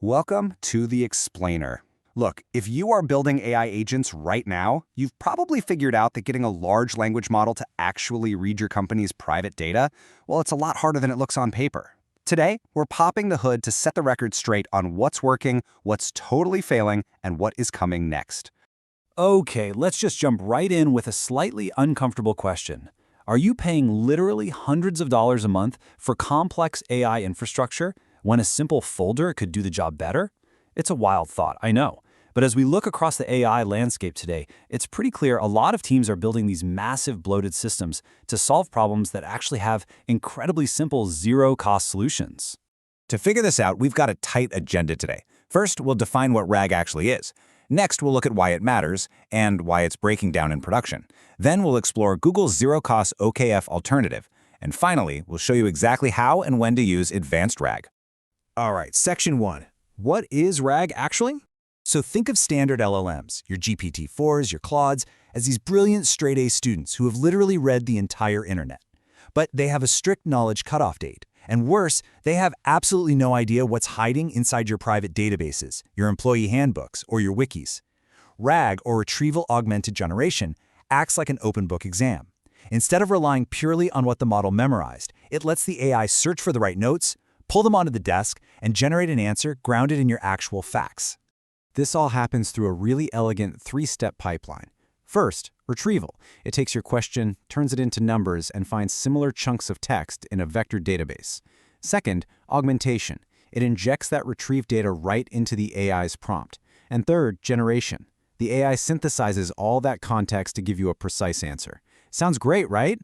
Welcome to the Explainer. Look, if you are building AI agents right now, you've probably figured out that getting a large language model to actually read your company's private data, well, it's a lot harder than it looks on paper. Today, we're popping the hood to set the record straight on what's working, what's totally failing, and what is coming next. Okay, let's just jump right in with a slightly uncomfortable question. Are you paying literally hundreds of dollars a month for complex AI infrastructure when a simple folder could do the job better? It's a wild thought, I know. But as we look across the AI landscape today, it's pretty clear a lot of teams are building these massive bloated systems to solve problems that actually have incredibly simple zero-cost solutions. To figure this out, we've got a tight agenda today. First, we'll define what RAG actually is. Next, we'll look at why it matters and why it's breaking down in production. Then we'll explore Google's zero-cost OKF alternative. And finally, we'll show you exactly how and when to use advanced RAG. All right, Section 1. What is RAG actually? So think of standard LLMs, your GPT-4s, your Claudes, as these brilliant straight-A students who have literally read the entire internet. But they have a strict knowledge cutoff date. And worse, they have absolutely no idea what's hiding inside your private databases, your employee handbooks, or your wikis. RAG, or Retrieval-Augmented Generation, acts like an open book exam. Instead of relying purely on what the model memorized, it lets the AI search for the right notes, pull them onto the desk, and generate an answer grounded in your actual facts. This all happens through a really elegant three-step pipeline. First, retrieval. It takes your question, turns it into numbers, and finds similar chunks of text in a vector database. Second, augmentation. It injects that retrieved data right into the AI's prompt. And third, generation. The AI synthesizes all that context to give you a precise answer. Sounds great, right?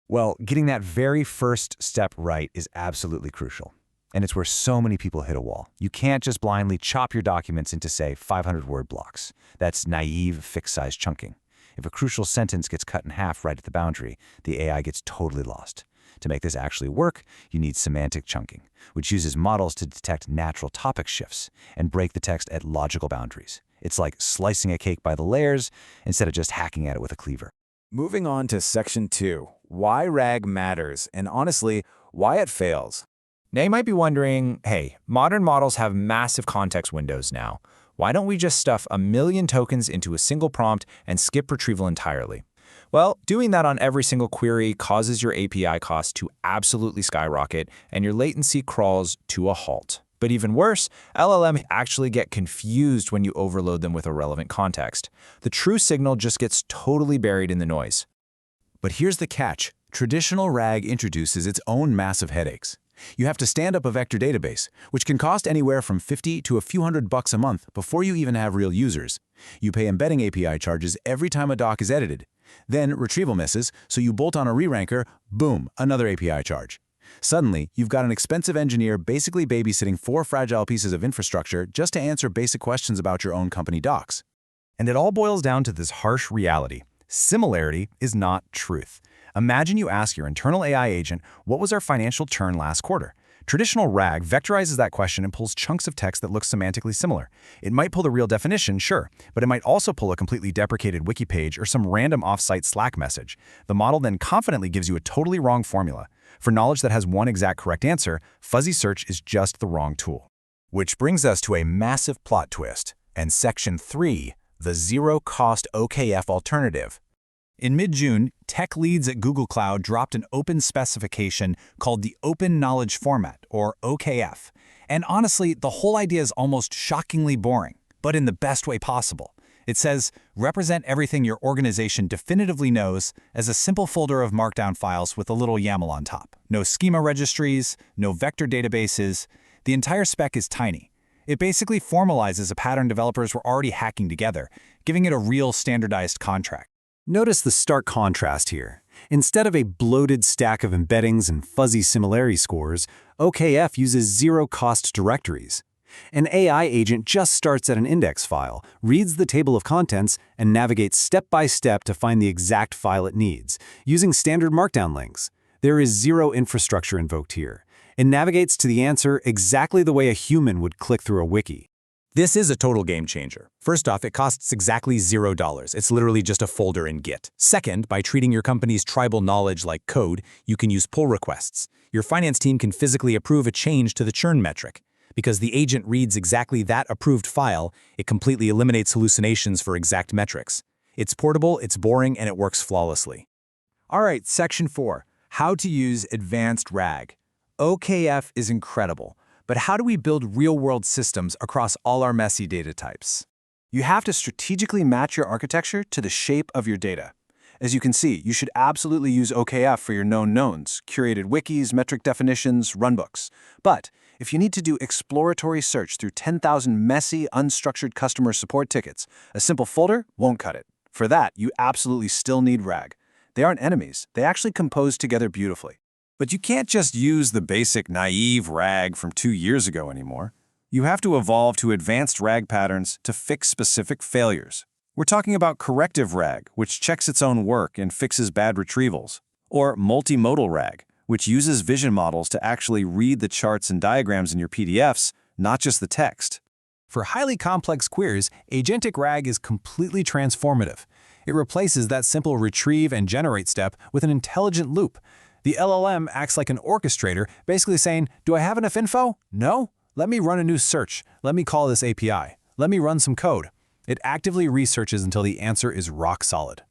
Well, getting that very first step right is absolutely crucial. And it's where so many people hit a wall. You can't just blindly chop your documents into, say, 500-word blocks. That's naive, fixed-size chunking. If a crucial sentence gets cut in half right at the boundary, the AI gets totally lost. To make this actually work, you need semantic chunking, which uses models to detect natural topic shifts and break the text at logical boundaries. It's like slicing a cake by the layers instead of just hacking at it with a cleaver. Moving on to Section 2. Why RAG matters, and honestly, why it fails. Now you might be wondering, hey, modern models have massive context windows now. Why don't we just stuff a million tokens into a single prompt and skip retrieval entirely? Well, doing that on every single query causes your API costs to absolutely skyrocket and your latency crawls to a halt. But even worse, LLMs actually get confused when you overload them with irrelevant context. The true signal just gets totally buried in the noise. But here's the catch. Traditional RAG introduces its own massive headaches. You have to stand up a vector database, which can cost anywhere from $50 to a few $100 a month before you even have real users. You pay embedding API charges every time a doc is edited. Then retrieval misses, so you bolt on a re-ranker, boom, another API charge. Suddenly, you've got an expensive engineer basically babysitting 4 fragile pieces of infrastructure just to answer basic questions about your own company docs. And it all boils down to this harsh reality. Similarity is not truth. Imagine you ask your internal AI agent, what was our financial churn last quarter? Traditional RAG vectorizes that question and pulls chunks of text that look semantically similar. It might pull the real definition, sure, but it might also pull a completely deprecated wiki page or some random off-site Slack message. The model then confidently gives you a totally wrong formula. For knowledge that has one exact correct answer, fuzzy search is just the wrong tool. Which brings us to a massive plot twist, and Section 3, the zero-cost OKF alternative. In mid-June, tech leads at Google Cloud dropped an open specification called the Open Knowledge Format, or OKF. And honestly, the whole idea is almost shockingly boring, but in the best way possible. It says, represent everything your organization definitively knows as a simple folder of markdown files with a little YAML on top. No schema registries, no vector databases. The entire spec is tiny. It basically formalizes a pattern developers were already hacking together, giving it a real standardized contract. Notice the stark contrast here. Instead of a bloated stack of embeddings and fuzzy similarity scores, OKF uses zero-cost directories. An AI agent just starts at an index file, reads the table of contents, and navigates step by step to find the exact file it needs, using standard markdown links. There is zero infrastructure invoked here. It navigates to the answer exactly the way a human would click through a wiki. This is a total game changer. First off, it costs exactly $0. It's literally just a folder in Git. Second, by treating your company's tribal knowledge like code, you can use pull requests. Your finance team can physically approve a change to the churn metric. Because the agent reads exactly that approved file, it completely eliminates hallucinations for exact metrics. It's portable, it's boring, and it works flawlessly. All right, Section 4. How to use advanced RAG. OKF is incredible, but how do we build real-world systems across all our messy data types? You have to strategically match your architecture to the shape of your data. As you can see, you should absolutely use OKF for your known knowns, curated wikis, metric definitions, runbooks. But if you need to do exploratory search through 10,000 messy, unstructured customer support tickets, a simple folder won't cut it. For that, you absolutely still need RAG. They aren't enemies. They actually compose together beautifully. But you can't just use the basic naive RAG from 2 years ago anymore. You have to evolve to advanced RAG patterns to fix specific failures. We're talking about corrective RAG, which checks its own work and fixes bad retrievals, or multimodal RAG, which uses vision models to actually read the charts and diagrams in your PDFs, not just the text. For highly complex queries, agentic RAG is completely transformative. It replaces that simple retrieve and generate step with an intelligent loop. The LLM acts like an orchestrator, basically saying, do I have enough info? No? Let me run a new search. Let me call this API. Let me run some code. It actively researches until the answer is rock solid.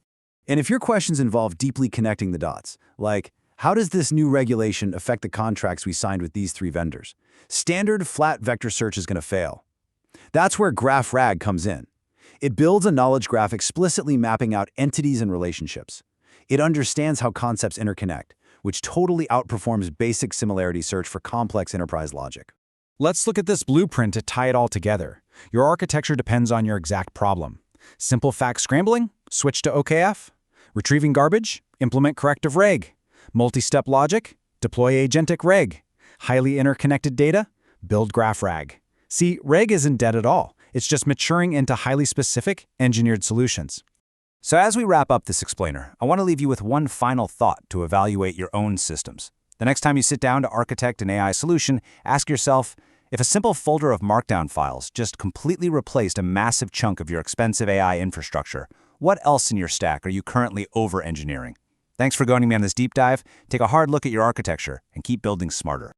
And if your questions involve deeply connecting the dots, like, how does this new regulation affect the contracts we signed with these 3 vendors? Standard flat vector search is going to fail. That's where Graph RAG comes in. It builds a knowledge graph explicitly mapping out entities and relationships. It understands how concepts interconnect, which totally outperforms basic similarity search for complex enterprise logic. Let's look at this blueprint to tie it all together. Your architecture depends on your exact problem. Simple fact scrambling? Switch to OKF. Retrieving garbage? Implement corrective RAG. Multi-step logic? Deploy agentic RAG. Highly interconnected data? Build Graph RAG. See, RAG isn't dead at all. It's just maturing into highly specific, engineered solutions. So as we wrap up this explainer, I want to leave you with one final thought to evaluate your own systems. The next time you sit down to architect an AI solution, ask yourself, if a simple folder of Markdown files just completely replaced a massive chunk of your expensive AI infrastructure, what else in your stack are you currently over-engineering? Thanks for joining me on this deep dive. Take a hard look at your architecture and keep building smarter.